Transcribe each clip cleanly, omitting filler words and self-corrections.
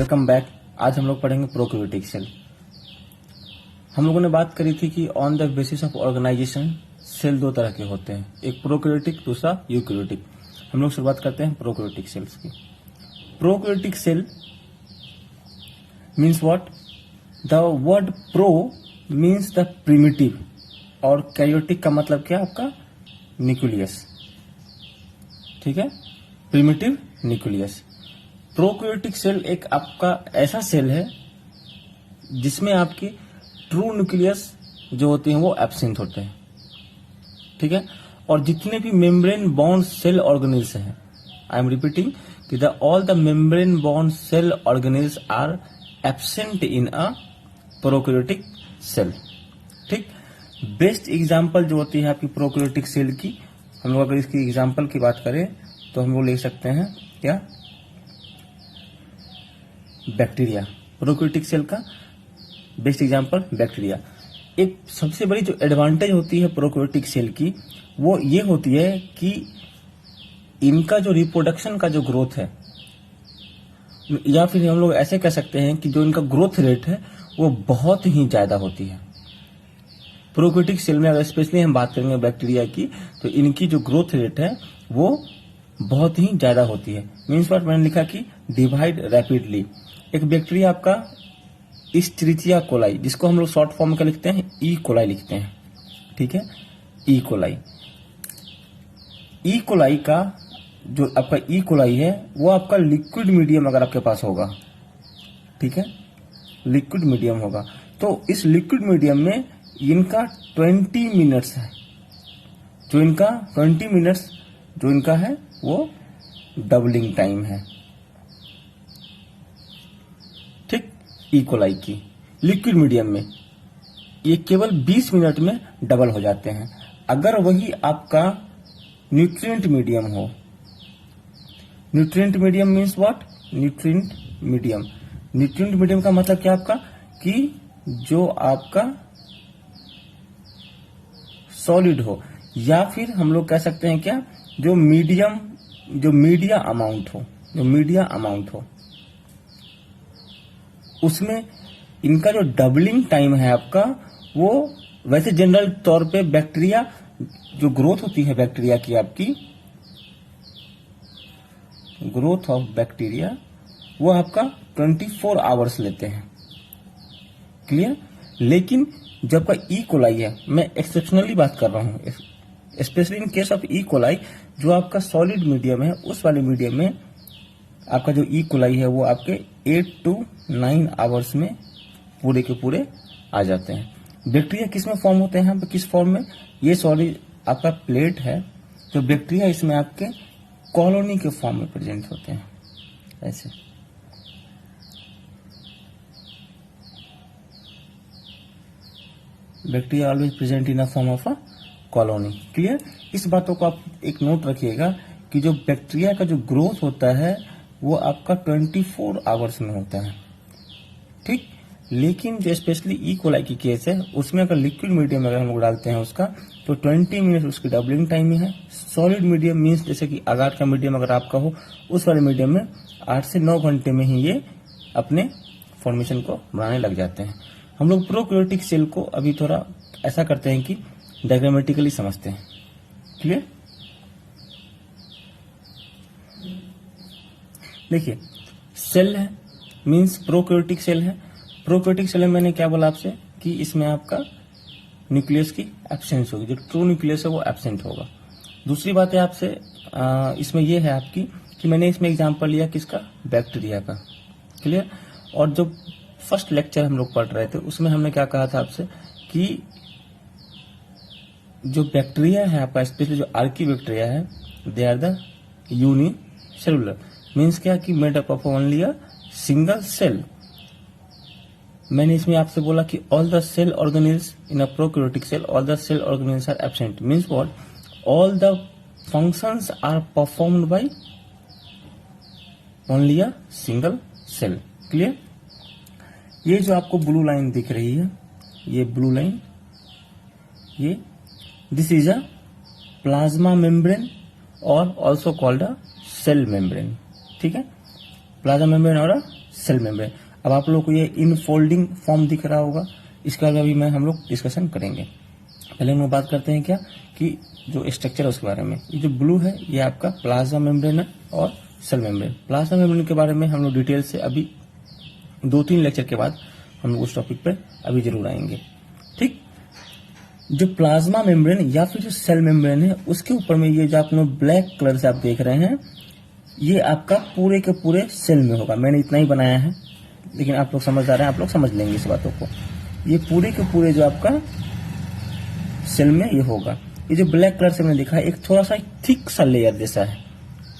Welcome back. आज हम लोग पढ़ेंगे प्रोकैरियोटिक सेल। हम लोगों ने बात करी थी कि on the basis of organisation cell दो तरह के होते हैं, एक प्रोकैरियोटिक, दूसरा यूकैरियोटिक। हम लोग शुरुआत करते हैं प्रोकैरियोटिक सेल्स की। Prokaryotic cell means what? The word pro means the primitive और कैरियोटिक का मतलब क्या आपका? न्यूक्लियस। ठीक है, प्रिमिटिव न्यूक्लियस। प्रोकैरियोटिक सेल एक आपका ऐसा सेल है जिसमें आपकी ट्रू न्यूक्लियस जो होती हैं वो एब्सेंट होते हैं। ठीक है, और जितने भी मेम्ब्रेन बॉन्ड सेल ऑर्गेनेल्स हैं, आई एम रिपीटिंग कि all the membrane bound cell organelles are absent in a prokaryotic cell. ठीक, बेस्ट एग्जांपल जो होती है आपकी प्रोकैरियोटिक सेल की, हम लोग अगर इसकी एग्जांपल की बात करें तो हम लोग ले सकते हैं क्या? बैक्टीरिया। प्रोकैरियोटिक सेल का बेस्ट एग्जांपल बैक्टीरिया। एक सबसे बड़ी जो एडवांटेज होती है प्रोकैरियोटिक सेल की वो ये होती है कि इनका जो रिप्रोडक्शन का जो ग्रोथ है, या फिर हम लोग ऐसे कह सकते हैं कि जो इनका ग्रोथ रेट है वो बहुत ही ज्यादा होती है। प्रोकैरियोटिक सेल में अगर स्पेशली हम बात करेंगे बैक्टीरिया की, तो इनकी जो ग्रोथ रेट है वो बहुत ही ज्यादा होती है। Means what? मैंने लिखा कि डिवाइड रैपिडली। एक बैक्टीरिया आपका इस्चेरिचिया कोलाई, जिसको हम लोग शॉर्ट फॉर्म में लिखते हैं ई कोलाई लिखते हैं। ठीक है, ई कोलाई। ई कोलाई का जो आपका ई कोलाई है वो आपका लिक्विड मीडियम अगर आपके पास होगा, ठीक है, लिक्विड मीडियम होगा, तो इस लिक्विड मीडियम में इनका 20 मिनट्स है, जो इनका 20 मिनट्स जो इनका है वो डबलिंग टाइम है। ठीक, ई कोलाई की लिक्विड मीडियम में ये केवल 20 मिनट में डबल हो जाते हैं। अगर वही आपका न्यूट्रिएंट मीडियम हो, nutrient medium means what? Nutrient medium. Nutrient medium का मतलब क्या आपका? कि जो आपका सॉलिड हो, या फिर हम लोग कह सकते हैं क्या, जो मीडियम, जो मीडिया अमाउंट हो, जो मीडिया अमाउंट हो, उसमें इनका जो डबलिंग टाइम है आपका वो, वैसे जनरल तौर पे बैक्टीरिया जो ग्रोथ होती है बैक्टीरिया की, आपकी ग्रोथ ऑफ बैक्टीरिया वो आपका 24 आवर्स लेते हैं। क्लियर? लेकिन जब का ई कोलाई है, मैं एक्सेप्शनली बात कर रहा हूं, specially in case of E coli, जो आपका सॉलिड मीडियम है उस वाले मीडियम में आपका जो ई कोलाई है वो आपके 8 to 9 आवर्स में पूरे के पूरे आ जाते हैं। बैक्टीरिया किस में फॉर्म होते हैं यहाँ पे? किस फॉर्म में? ये सॉलिड आपका प्लेट है, तो बैक्टीरिया इसमें आपके कॉलोनी के फॉर्म में प्रेजेंट होते हैं, ऐसे। Bacteria always present in a form of a colony. Clear? इस बातों को आप एक नोट रखिएगा कि जो बैक्टीरिया का जो ग्रोथ होता है वो आपका 24 आवर्स में होता है। ठीक, लेकिन जो स्पेशली ई कोलाई की केस है उसमें अगर लिक्विड मीडियम अगर हम लोग डालते हैं उसका, तो 20 मिनट उसकी डबलिंग टाइम में है। सॉलिड मीडियम मीन्स जैसे कि अगार का मीडियम अगर आपका हो, उस वाले मीडियम में 8 से 9 घंटे में ही ये अपने फॉर्मेशन को बनाने लग जाते हैं। हम लोग प्रोकैरियोटिक सेल को अभी थोड़ा ऐसा करते हैं कि डायग्रामेटिकली समझते हैं। क्लियर? देखिए, सेल है मीन्स प्रोकैरियोटिक सेल है। प्रोकैरियोटिक सेल में मैंने क्या बोला आपसे कि इसमें आपका न्यूक्लियस की एब्सेंस होगी, जो ट्रू न्यूक्लियस है वो एब्सेंट होगा। दूसरी बात है आपसे इसमें ये है आपकी कि मैंने इसमें एग्जांपल लिया किसका? बैक्टीरिया का। क्लियर? और जो फर्स्ट लेक्चर हम लोग पढ़ रहे थे उसमें हमने क्या कहा था आपसे कि जो बैक्टीरिया है आपका, स्पेशली जो आर्की बैक्टीरिया है, they are the unicellular. Means क्या कि made up of only a single cell. मैंने इसमें आपसे बोला कि all the cell organelles in a prokaryotic cell, all the cell organelles are absent. Means what? All the functions are performed by only a single cell. Clear? ये जो आपको blue line दिख रही है, ये ब्लू लाइन, ये this is a plasma membrane और also called a cell membrane. ठीक है, प्लाज्मा मेम्ब्रेन और सेल मेम्ब्रेन। अब आप लोगों को ये इनफोल्डिंग फॉर्म दिख रहा होगा, इसका अभी मैं हम लोग डिस्कशन करेंगे। पहले हम लोग बात करते हैं क्या कि जो स्ट्रक्चर है उसके बारे में। ये जो ब्लू है ये आपका प्लाज्मा मेम्ब्रेन है और सेल मेम्ब्रेन। प्लाज्मा मेम्ब्रेन के बारे में हम लोग डिटेल से अभी 2-3 लेक्चर के बाद हम लोग उस टॉपिक पर अभी जरूर आएंगे। ठीक, जो प्लाज्मा मेम्ब्रेन या फिर जो सेल मेम्ब्रेन है उसके ऊपर में ये जो आप लोग ब्लैक कलर से आप देख रहे हैं, ये आपका पूरे के पूरे सेल में होगा। मैंने इतना ही बनाया है, लेकिन आप लोग समझ आ रहे हैं, आप लोग समझ लेंगे इस बातों को। ये पूरे के पूरे जो आपका सेल में ये होगा। ये जो ब्लैक कलर से मैंने दिखा है, एक थोड़ा सा थिक सा लेयर जैसा है,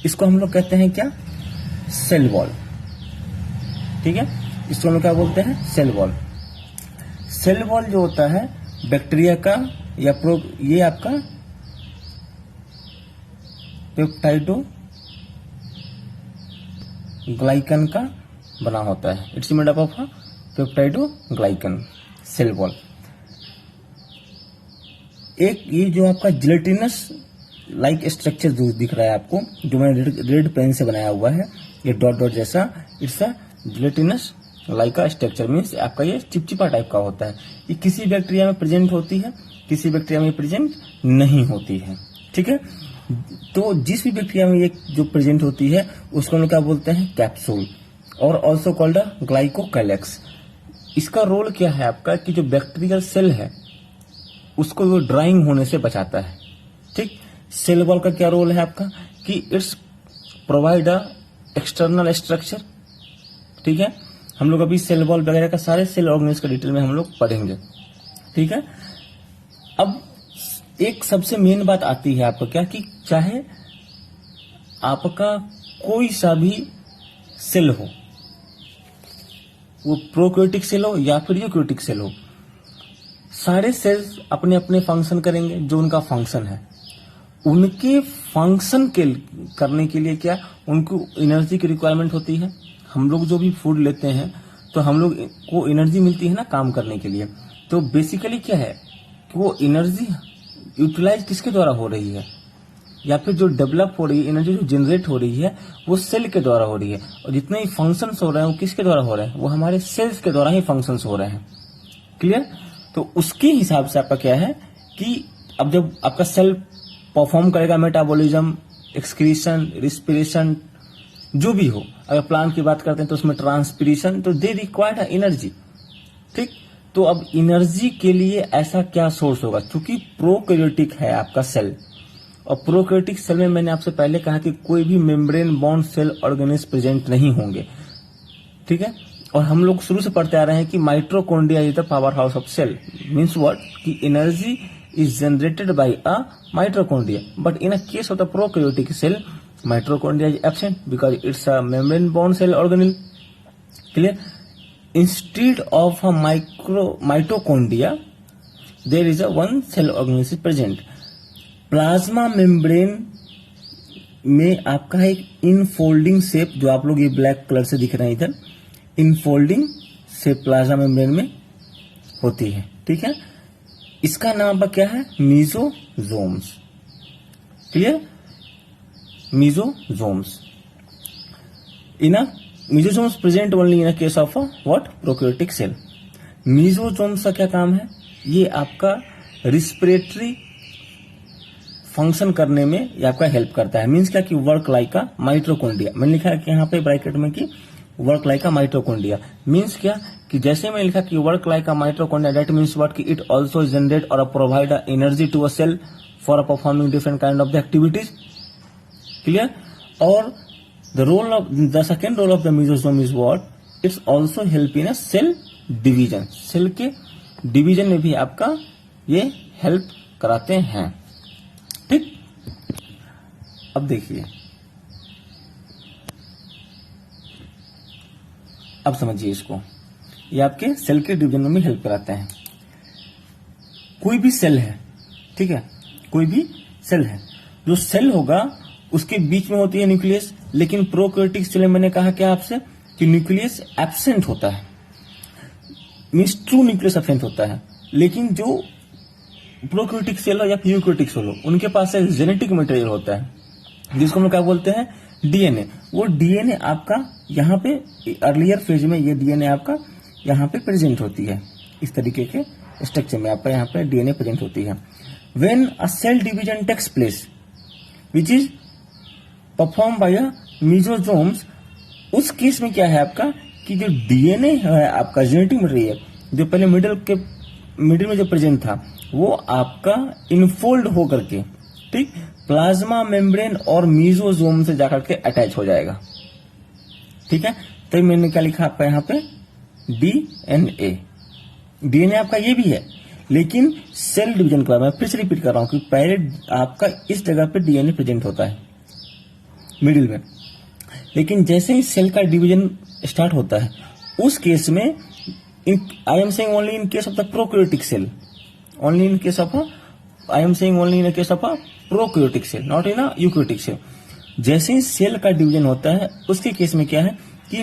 इसको हम लोग कहते हैं क्या, सेल वॉल। ठीक है, इसको हम लोग क्या बोलते हैं, सेल वॉल। सेल वॉल जो होता है बैक्टीरिया का या ये आपका पेप्टाइडो ग्लाइकन का बना होता है। It's made up of peptidoglycan, cell wall. एक ये जो आपका जिलेटिनस लाइक स्ट्रक्चर जो दिख रहा है आपको, जो मैंने रेड पेन से बनाया हुआ है, ये डॉट डॉट जैसा, इट्स अ जिलेटिनस लाइक का स्ट्रक्चर, मीन्स आपका ये चिपचिपा टाइप का होता है। ये किसी बैक्टीरिया में प्रेजेंट होती है, किसी बैक्टीरिया में प्रेजेंट नहीं होती है। ठीक है, तो जिस भी बैक्टीरिया में ये जो प्रेजेंट होती है उसको हम लोग क्या बोलते हैं, कैप्सूल, और ऑल्सो कॉल्ड ग्लाइकोकैलेक्स। इसका रोल क्या है आपका कि जो बैक्टीरियल सेल है उसको वो ड्राइंग होने से बचाता है। ठीक, सेल वॉल का क्या रोल है आपका कि it's provide a external structure. ठीक है, हम लोग अभी सेल वॉल वगैरह का सारे सेल ऑर्गेनिज्म का डिटेल में हम लोग पढ़ेंगे। ठीक है, अब एक सबसे मेन बात आती है आपको क्या कि चाहे आपका कोई सा भी सेल हो, वो प्रोकैरियोटिक सेल हो या फिर यूकैरियोटिक सेल हो, सारे सेल्स अपने अपने फंक्शन करेंगे। जो उनका फंक्शन है, उनके फंक्शन के करने के लिए क्या, उनको एनर्जी की रिक्वायरमेंट होती है। हम लोग जो भी फूड लेते हैं तो हम लोग को एनर्जी मिलती है ना काम करने के लिए। तो बेसिकली क्या है कि वो एनर्जी यूटिलाइज किसके द्वारा हो रही है, या फिर जो डेवलप हो रही है एनर्जी, जो जनरेट हो रही है वो सेल के द्वारा हो रही है। और जितने ही फंक्शंस हो रहे हैं वो किसके द्वारा हो रहे हैं, वो हमारे सेल्स के द्वारा ही फंक्शंस हो रहे हैं। क्लियर, तो उसके हिसाब से आपका क्या है कि अब जब आपका सेल परफॉर्म करेगा मेटाबॉलिज्म, एक्सक्रीशन, रिस्पिरेशन, जो भी हो, अगर प्लांट की बात करते हैं तो उसमें ट्रांसपिरेशन, तो दे रिक्वायर्ड एनर्जी। ठीक, तो अब एनर्जी के लिए ऐसा क्या सोर्स होगा, क्योंकि प्रोकैरियोटिक है आपका सेल, और प्रोकैरियोटिक सेल में मैंने आपसे पहले कहा कि कोई भी membrane bound cell organism present नहीं होंगे। ठीक है, और हम लोग शुरू से पढ़ते आ रहे हैं कि mitochondria is the power house of cell, means what कि energy is generated by a mitochondria, but in a case of the prokaryotic cell mitochondria is absent because it's a membrane bound cell organelle. Clear? Instead of a mitochondria, there is a one cell organelle is present. Plasma membrane में आपका एक infolding shape, जो आप लोग ये black colour से दिख रहे हैं इधर, इनफोल्डिंग शेप प्लाज्मा मेम्ब्रेन में होती है। ठीक है, इसका नाम क्या है, mesosomes. Clear, mesosomes. In a mesosomes present only in a case of a what, prokaryotic cell. mesosomes का क्या काम है, ये आपका रिस्पिरेटरी फंक्शन करने में ये आपका हेल्प करता है। मीन्स क्या कि वर्क लाइक का माइटोकॉन्ड्रिया, मैंने लिखा है कि यहाँ पे ब्रैकेट में कि वर्क लाइक का माइटोकॉन्ड्रिया। मीन्स क्या कि जैसे मैंने लिखा कि वर्क लाइक का माइटोकॉन्ड्रिया, दैट मीन्स व्हाट कि इट आल्सो जनरेट और provide energy to a cell for performing different kind of the activities. Clear? Or the second role of the mesosome is what? It's also help in a cell division. Cell के division में भी आपका ये help कराते हैं। ठीक, अब देखिए, अब समझिए इसको, ये आपके सेल के डिवीजन में भी हेल्प कराते हैं। कोई भी सेल है, ठीक है, कोई भी सेल है, जो सेल होगा उसके बीच में होती है न्यूक्लियस, लेकिन प्रोकैरियोटिक सेल में मैंने कहा क्या आपसे कि न्यूक्लियस एब्सेंट होता है, मींस ट्रू न्यूक्लियस एब्सेंट होता है। लेकिन जो प्रोकैरियोटिक सेल हो या यूकैरियोटिक सेल हो, उनके पास एक जेनेटिक मटेरियल होता है जिसको हम लोग क्या बोलते हैं, डीएनए, वो डीएनए आपका यहाँ पे अर्लियर फेज में ये डीएनए आपका यहाँ पे प्रेजेंट होती है, इस तरीके के स्ट्रक्चर में आपका यहाँ पे डीएनए प्रेजेंट होती है। When a cell division takes place which is perform by a mesosomes, उस केस में क्या है आपका कि जो डीएनए है आपका जेनेटिक मटेरियल जो पहले मिडिल में जो प्रेजेंट था वो आपका इनफोल्ड होकर के, ठीक, प्लाज्मा मेम्ब्रेन और मीजोजोम से जाकर के अटैच हो जाएगा। ठीक है, तो मैंने क्या लिखा आपका यहाँ पे डीएनए। डीएनए आपका ये भी है, लेकिन सेल डिवीजन के बाद मैं फिर से रिपीट कर रहा हूं कि पहले आपका इस जगह पे डीएनए प्रेजेंट होता है मिडिल में, लेकिन जैसे ही सेल का डिवीजन स्टार्ट होता है उस केस में I am saying only in case of the prokaryotic cell, only in case of I am saying only in case of a prokaryotic cell, not in a eukaryotic cell. जैसे ही cell का division होता है उसके case में क्या है कि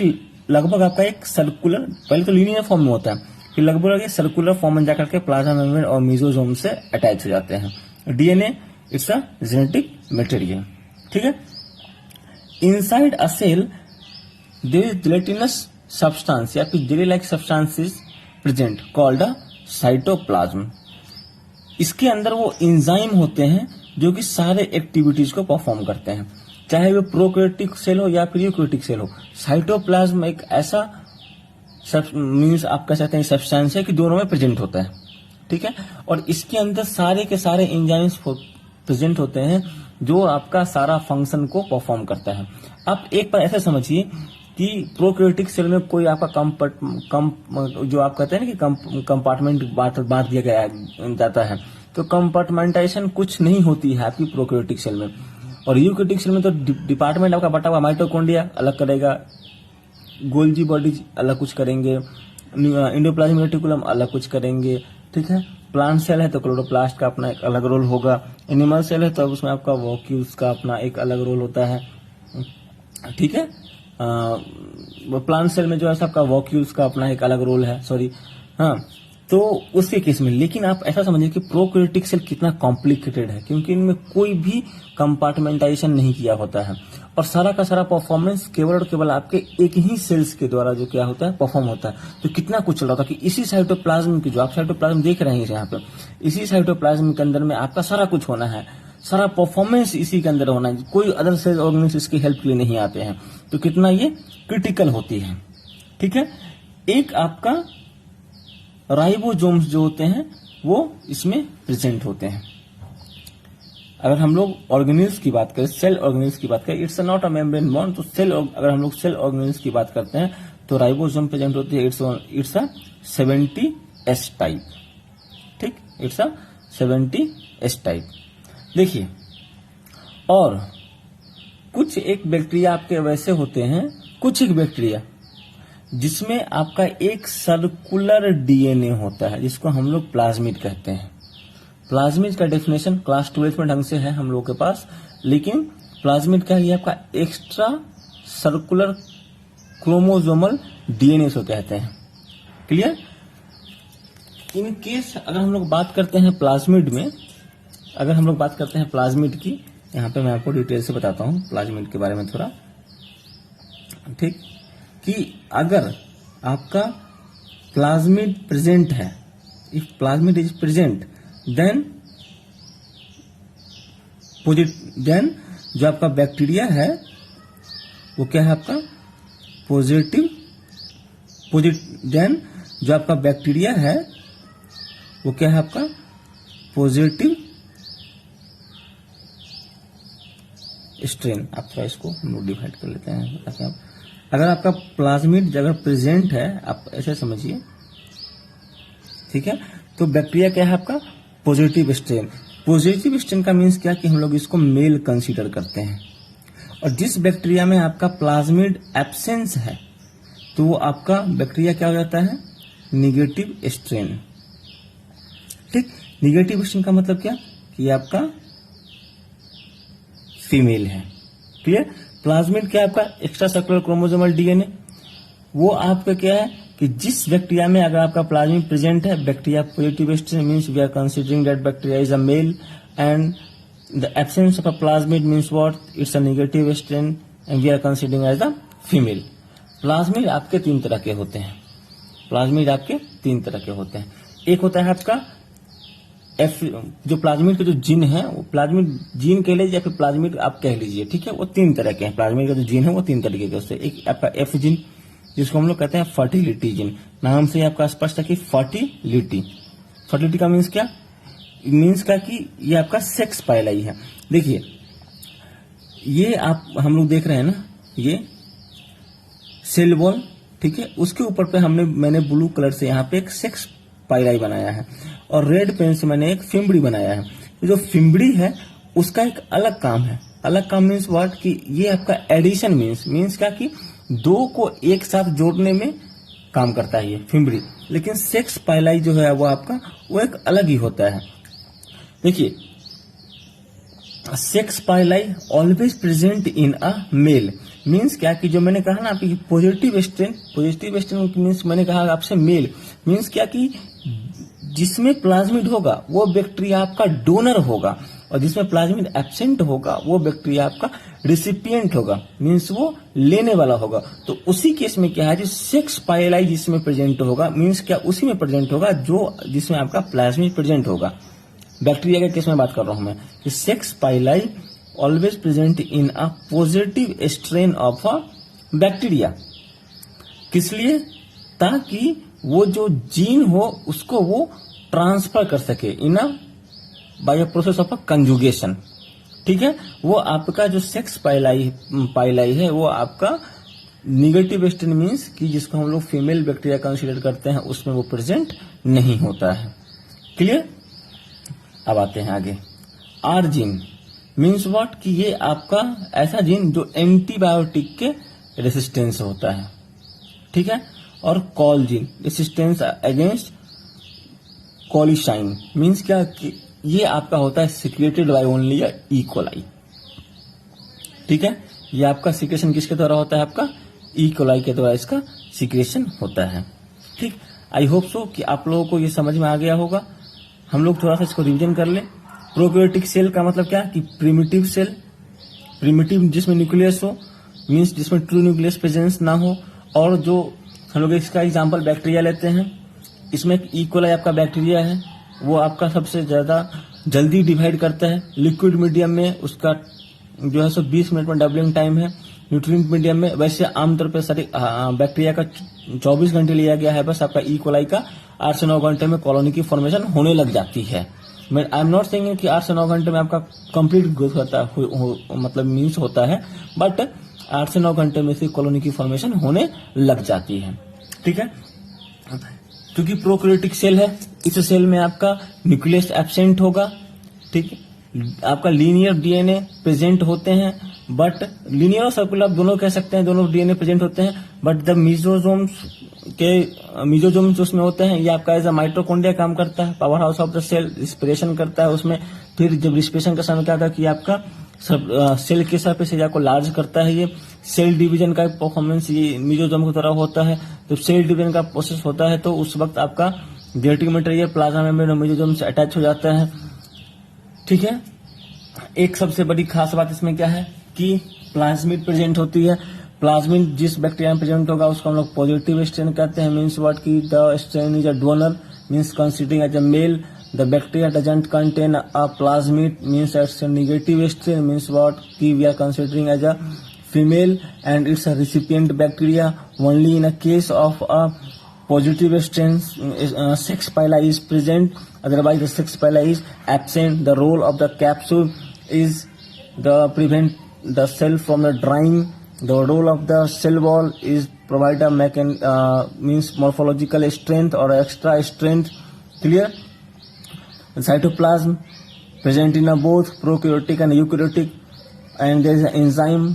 लगभग आपका एक सर्कुलर, पहले तो लीनियर फॉर्म में होता है, फिर लगभग एक सर्कुलर फॉर्म में जाकर के प्लाज्मा मेम्ब्रेन और मीजोजोम से अटैच हो जाते हैं। DNA it's a genetic material. ठीक है, inside a cell there is gelatinous substance या फिर jelly like substance is present called a cytoplasm. इसके अंदर वो एंजाइम होते हैं जो कि सारे एक्टिविटीज को परफॉर्म करते हैं, चाहे वो प्रोकैरियोटिक सेल हो या फिर यूकैरियोटिक सेल हो। साइटोप्लाज्म एक ऐसा मीन्स आप कह सकते हैं सब्सटेंस है कि दोनों में प्रेजेंट होता है। ठीक है, और इसके अंदर सारे के सारे एंजाइम्स प्रेजेंट होते हैं जो आपका सारा फंक्शन को परफॉर्म करता है। आप एक बार ऐसे समझिए कि प्रोकैरियोटिक सेल में कोई आपका जो आप कहते हैं ना कि कंपार्टमेंट बांट दिया गया जाता है, तो कंपार्टमेंटाइजेशन कुछ नहीं होती है आपकी प्रोकैरियोटिक सेल में। और यूकैरियोटिक सेल में तो डिपार्टमेंट आपका बटा हुआ, माइटोकॉन्ड्रिया अलग करेगा, गोल्जी बॉडीज अलग कुछ करेंगे, एंडोप्लाज्मिक रेटिकुलम अलग कुछ करेंगे। ठीक है, प्लांट सेल है तो क्लोरोप्लास्ट का अपना एक अलग रोल होगा, एनिमल सेल है तो उसमें आपका वॉक्यूल्स का अपना एक अलग रोल होता है। ठीक है, प्लांट सेल में जो है आपका वॉक्यूल्स का अपना एक अलग रोल है, सॉरी, हाँ, तो उसके केस में। लेकिन आप ऐसा समझिए कि प्रोकैरियोटिक सेल कितना कॉम्प्लिकेटेड है, क्योंकि इनमें कोई भी कंपार्टमेंटाइजेशन नहीं किया होता है और सारा का सारा परफॉर्मेंस केवल और केवल आपके एक ही सेल्स के द्वारा जो क्या होता है परफॉर्म होता है। तो कितना कुछ चल रहा था कि इसी साइटोप्लाज्म की जो आप साइटोप्लाज्म देख रहे हैं यहाँ पे, इसी साइटोप्लाज्म के अंदर में आपका सारा कुछ होना है, सारा परफॉर्मेंस इसी के अंदर होना है, कोई अदर सेल ऑर्गेनिज्म इसकी हेल्प के लिए नहीं आते हैं। तो कितना ये क्रिटिकल होती है। ठीक है, एक आपका राइबोसोम्स जो होते हैं वो इसमें प्रेजेंट होते हैं। अगर हम लोग ऑर्गेनिल्स की बात करें, सेल ऑर्गेनिल्स की बात करें, it's not a membrane bond, तो अगर हम लोग सेल ऑर्गेनिल्स की बात करते हैं तो राइबोसोम प्रेजेंट होती है, इट्स अ 70S टाइप। ठीक, इट्स अ 70S टाइप। देखिए, और कुछ एक बैक्टीरिया आपके वैसे होते हैं, कुछ एक बैक्टीरिया जिसमें आपका एक सर्कुलर डीएनए होता है जिसको हम लोग प्लाज्मिड कहते हैं। प्लाज्मिड का डेफिनेशन क्लास 12 में ढंग से है हम लोगों के पास, लेकिन प्लाज्मिड क्या है, आपका एक्स्ट्रा सर्कुलर क्रोमोसोमल डीएनए को कहते हैं। क्लियर? इन केस अगर हम लोग बात करते हैं प्लाज्मिड में, अगर हम लोग बात करते हैं प्लाज्मिड की, यहाँ पे मैं आपको डिटेल से बताता हूँ प्लाज्मिड के बारे में थोड़ा। ठीक, कि अगर आपका प्लाज्मिड प्रेजेंट है, if plasmid is present then जो आपका बैक्टीरिया है वो क्या है आपका पॉजिटिव, देन जो आपका बैक्टीरिया है वो क्या है आपका पॉजिटिव स्ट्रेन। आप थोड़ा इसको हम लोग डिवाइड कर लेते हैं ताकि आप, अगर आपका प्लाज्मिड अगर प्रेजेंट है, आप ऐसे समझिए, ठीक है, तो बैक्टीरिया क्या है आपका पॉजिटिव स्ट्रेन। पॉजिटिव स्ट्रेन का मीन्स क्या कि हम लोग इसको मेल कंसीडर करते हैं। और जिस बैक्टीरिया में आपका प्लाज्मिड एब्सेंस है तो वो आपका बैक्टीरिया क्या हो जाता है निगेटिव स्ट्रेन। ठीक, निगेटिव स्ट्रेन का मतलब क्या कि आपका फीमेल है। क्लियर? प्लाज्मिड क्या है आपका एक्स्ट्रा सर्कुलर क्रोमोसोमल डीएनए, वो आपका क्या है कि जिस बैक्टीरिया में अगर आपका प्लाज्मिड प्रेजेंट है, bacteria positive strain means we are considering that bacteria is a male, and the absence of a plasmid means what, it's a negative strain and we are considering as the female. Plasmid आपके तीन तरह के होते हैं। Plasmid आपके तीन तरह के होते हैं। एक होता है आपका एफ, जो प्लाज्मिड के जो जीन है वो प्लाज्मिड जीन कह लीजिए या फिर प्लाज्मिड आप कह लीजिए, ठीक है। वो तीन तरह के हैं। प्लाज्मिड का जो जीन है वो तीन तरीके के उससे एक आपका एफ जीन, जिसको हम लोग कहते हैं फर्टिलिटी जीन। नाम से आपका स्पष्ट है कि फर्टिलिटी। फर्टिलिटी का मीन्स क्या? मीन्स क्या कि ये आपका सेक्स पाइलाई है। देखिए ये आप हम लोग देख रहे हैं ना, ये सेल वॉल, ठीक है। उसके ऊपर पे मैंने ब्लू कलर से यहाँ पे एक सेक्स पाइलाई बनाया है और रेड पेन से मैंने एक फिम्बड़ी बनाया है। तो जो फिम्बड़ी है उसका एक अलग काम है। अलग काम मीन्स व्हाट कि ये आपका एडिशन मीन्स क्या कि दो को एक साथ जोड़ने में काम करता है ये फिम्बड़ी। लेकिन सेक्स पाइलाई जो है वो आपका वो एक अलग ही होता है। देखिए sex pili always present in a male. Means क्या कि जो मैंने कहा ना आपकी पॉजिटिव स्ट्रेन मीन्स मैंने कहा आपसे मेल। मीन्स क्या कि जिसमें प्लाज्मिड होगा वो बैक्टीरिया आपका डोनर होगा और जिसमें प्लाज्मिड एब्सेंट होगा वो बैक्टीरिया आपका रिसिपिएंट होगा, मीन्स वो लेने वाला होगा। तो उसी केस में क्या है, जो सेक्स पाइलाई जिसमें प्रेजेंट होगा मीन्स क्या उसी में प्रेजेंट होगा जो जिसमें आपका प्लाज्मिड प्रेजेंट होगा। बैक्टीरिया के केस में बात कर रहा हूं मैं कि sex pili always present in a positive strain of a bacteria. किस लिए? ताकि वो जो जीन हो उसको वो ट्रांसफर कर सके in a by a process of a conjugation, ठीक है। वो आपका जो सेक्स पाइलाई है वो आपका निगेटिव स्ट्रेन मीन्स कि जिसको हम लोग फीमेल बैक्टीरिया कंसीडर करते हैं उसमें वो प्रेजेंट नहीं होता है। क्लियर? अब आते हैं आगे। आर जीन मीन्स व्हाट कि ये आपका ऐसा जीन जो एंटीबायोटिक के रेसिस्टेंस होता है, ठीक है। और col gene resistance against colicin means क्या कि ये आपका होता है secreted by only E coli, ठीक है। ये आपका सिक्रेशन किसके द्वारा होता है? आपका ई कोलाई के द्वारा इसका सिक्रेशन होता है, ठीक। आई होप सो कि आप लोगों को ये समझ में आ गया होगा। हम लोग थोड़ा सा इसको रिवीजन कर ले। प्रोकैरियोटिक सेल का मतलब क्या कि प्रिमिटिव सेल, प्रिमिटिव जिसमें न्यूक्लियस हो, मीन्स जिसमें ट्रू न्यूक्लियस प्रेजेंस ना हो। और जो हम लोग इसका एग्जांपल बैक्टीरिया लेते हैं, इसमें ई कोलाई आपका बैक्टीरिया है, वो आपका सबसे ज्यादा जल्दी डिवाइड करता है। लिक्विड मीडियम में उसका जो है 20 मिनट में डबलिंग टाइम है। न्यूट्रिएंट मीडियम में वैसे आमतौर पर सारे बैक्टीरिया का 24 घंटे लिया गया है, बस आपका ई कोलाई का 8 से 9 घंटे में कॉलोनी की फॉर्मेशन होने लग जाती है। मैं आई एम नॉट सेइंग कि 8 से 9 घंटे में आपका कंप्लीट ग्रोथ होता है, मतलब मीन्स होता है, बट 8 से 9 घंटे में से कॉलोनी की फॉर्मेशन होने लग जाती है, ठीक है। क्योंकि प्रोकैरियोटिक सेल है, इस सेल में आपका न्यूक्लियस एब्सेंट होगा, ठीक है। आपका लीनियर डीएनए प्रेजेंट होते हैं, बट लीनियर और सर्कुलर दोनों कह सकते हैं, दोनों डीएनए प्रेजेंट होते हैं। बट द मीजोजोम्स उसमें होते हैं, ये आपका एज अ माइटोकॉन्ड्रिया काम करता है, power house of the cell, respiration करता है उसमें। फिर जब रिस्पिरेशन का समय क्या था कि आपका सेल के सरफेस एरिया को लार्ज करता है। ये सेल डिवीजन का परफॉर्मेंस ये मीजोजोम की तरह होता है। जब सेल डिवीजन का प्रोसेस होता है तो उस वक्त आपका जेनेटिक मटेरियल प्लाज्मा मेम्ब्रेन और मीजोजोम से अटैच हो जाता है, ठीक है। एक सबसे बड़ी खास बात इसमें क्या है कि प्लाज्मिड प्रेजेंट होती है। प्लाज्मिड जिस बैक्टीरिया में प्रेजेंट होगा उसको हम लोग पॉजिटिव स्ट्रेन कहते हैं। मीन्स व्हाट की the strain is a donor, means considering as a male. The bacteria doesn't contain a plasmid, means it's a negative strain, means what we are considering as a female, and it's a recipient bacteria. Only in a case of a positive strain, sex pili is present, otherwise the sex pili is absent. The role of the capsule is the prevent the cell from the drying. The role of the cell wall is provide a means morphological strength or extra strength. Clear? The cytoplasm present in both prokaryotic and eukaryotic, and there is an enzyme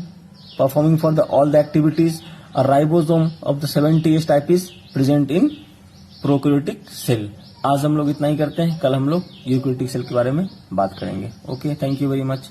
performing for all the activities. A ribosome of the 70S type is present in prokaryotic cell. आज हम लोग इतना ही करते हैं, कल हम लोग eukaryotic cell के बारे में बात करेंगे। Okay, thank you very much.